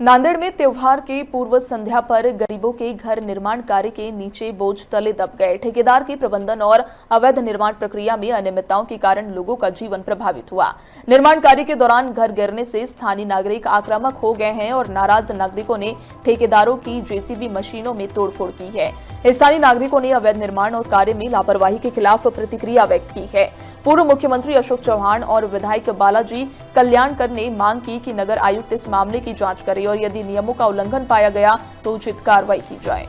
नांदेड़ में त्योहार की पूर्व संध्या पर गरीबों के घर निर्माण कार्य के नीचे बोझ तले दब गए। ठेकेदार के प्रबंधन और अवैध निर्माण प्रक्रिया में अनियमितताओं के कारण लोगों का जीवन प्रभावित हुआ। निर्माण कार्य के दौरान घर गिरने से स्थानीय नागरिक आक्रामक हो गए हैं और नाराज नागरिकों ने ठेकेदारों की जेसीबी मशीनों में तोड़फोड़ की है। स्थानीय नागरिकों ने अवैध निर्माण और कार्य में लापरवाही के खिलाफ प्रतिक्रिया व्यक्त की है। पूर्व मुख्यमंत्री अशोक चौहान और विधायक बालाजी कल्याणकर ने मांग की कि नगर आयुक्त इस मामले की जांच करे और यदि नियमों का उल्लंघन पाया गया तो उचित कार्रवाई की जाए।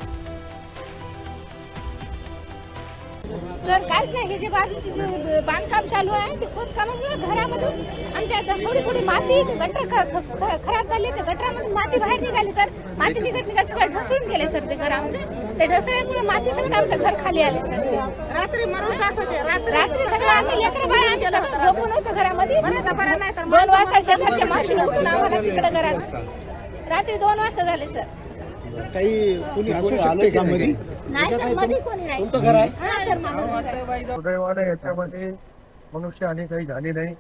सर काहीच नाही, हे जे बाजूचे जे बांधकाम चालू आहे ते खोदकामामुळे घरामधून आमच्या थोडी माती गटर खराब झाली, ते गटरामधून माती बाहेर निघाली सर। माती निघत सगळं ढसळून गेले सर ते घर आमचं। ते ढसळल्यामुळे माती सगळं आमचं घर खाली आले सर। रात्री सगळं आम्ही लेकरं बाळ आम्ही सगळं झोपून होतो घरामध्ये। 2 वाजता शेजारच्या मावशीने उठून आम्हाला तिकडे घरात रात्री 2 वाजता झाले सर। काही कोणी असू शकते का मध्ये? नाही सर, मध्ये कोणी नाही। तुमचं घर आहे? हां सर, माझं घर आहे। सुदैवाने याच्यामध्ये मनुष्य आणि काही झाले नाही,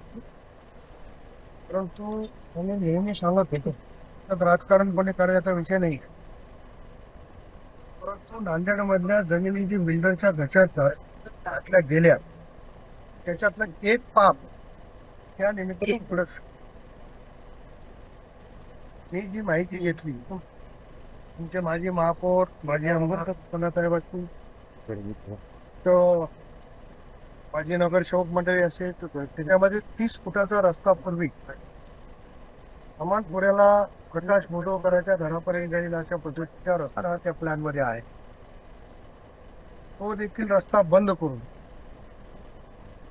परंतु मी नेहमी सांगत होतो त्यात राजकारणपणे करण्याचा विषय नाही। परंतु नांदेड मधल्या जमिनी जी बिल्डरच्या घशात घातल्या गेल्या त्याच्यातलं एक पाप त्या निमित्ताने पुढे मी जी माहिती घेतली तुमचे माजी महापौर माजी आमदार साहेब असतील, तो माजी नगरसेवक मंडळी असेल, त्याच्यामध्ये 30 फुटाचा रस्ता पूर्वी अमानपुऱ्याला प्रकाश मोटोकरांच्या घरापर्यंत जाईल अशा पद्धतीचा रस्ता त्या प्लॅन मध्ये आहे। तो देखील रस्ता बंद करून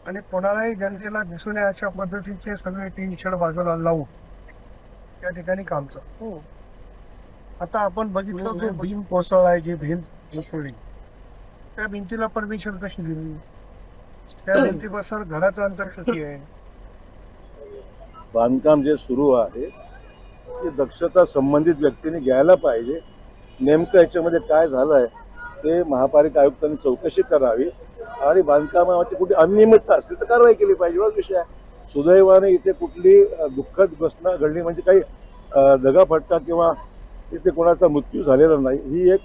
आणि कोणालाही जनतेला दिसू नये अशा पद्धतीचे सगळे टीन शेड बाजूला लावून त्या ठिकाणी काम चालू। आता आपण बघितलं जो भीम कोसळलाय, जी भिंत कोसळली त्या भिंतीला परमिशन कशी दिली? त्या भिंतीपासून घराचं अंतर किती आहे? बांधकाम जे सुरू आहे ते दक्षता संबंधित व्यक्तीने घ्यायला पाहिजे। नेमकं याच्यामध्ये काय झालंय ते महापालिका आयुक्तांनी चौकशी करावी आणि बांधकामाची कुठे अनियमितता असेल तर कारवाई केली पाहिजे, एवढाच विषय आहे। सुदैवाने इथे कुठली दुःखद घटना घडली म्हणजे काही दगाफटका किंवा तिथे कोणाचा मृत्यू झालेला नाही। ही एक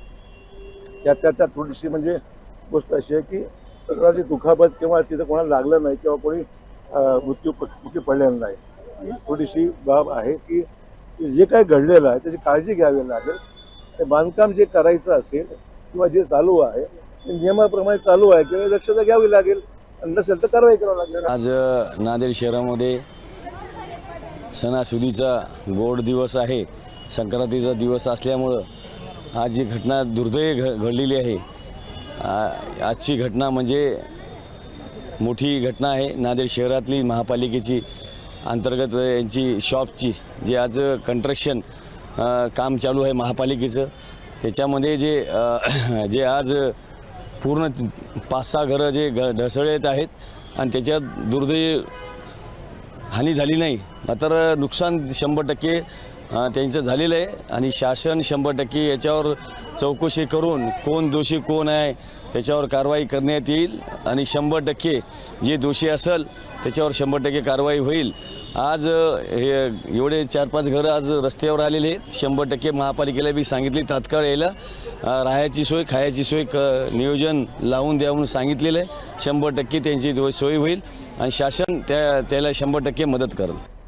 त्या थोडीशी म्हणजे गोष्ट अशी आहे की कोणाची दुखापत किंवा तिथे कोणाला लागलं नाही किंवा कोणी मृत्यू पडलेला नाही। ही थोडीशी बाब आहे की जे काही घडलेलं आहे त्याची काळजी घ्यावी लागेल। ते बांधकाम जे करायचं असेल किंवा जे चालू आहे ते नियमाप्रमाणे चालू आहे किंवा दक्षता घ्यावी लागेल, नसेल तर कारवाई करावी लागेल। आज नांदेड शहरामध्ये सणासुदीचा गोड दिवस आहे, संक्रांतीचा दिवस असल्यामुळं आज जी घटना दुर्दैवी घडलेली आहे, आजची घटना म्हणजे मोठी घटना आहे। नांदेड शहरातली महापालिकेची अंतर्गत यांची शॉपची जे आज कंस्ट्रक्शन काम चालू आहे महापालिकेचं, त्याच्यामध्ये जे आज पूर्ण 5-6 घरं जे ढसळत आहेत आणि त्याच्यात दुर्दैवी हानी झाली नाही, मात्र नुकसान 100% त्यांचं झालेलं आहे आणि शासन 100% याच्यावर चौकशी करून कोण दोषी कोण आहे त्याच्यावर कारवाई करण्यात येईल आणि 100% जे दोषी असेल त्याच्यावर 100% कारवाई होईल। आज हे एवढे 4-5 घरं आज रस्त्यावर आलेले आहेत। 100% महापालिकेला बी सांगितले तात्काळ यायला राहायची सोय खायची सोय नियोजन लावून द्या म्हणून सांगितलेलं आहे। 100% त्यांची सोय होईल आणि शासन त्याला 100% मदत करेल।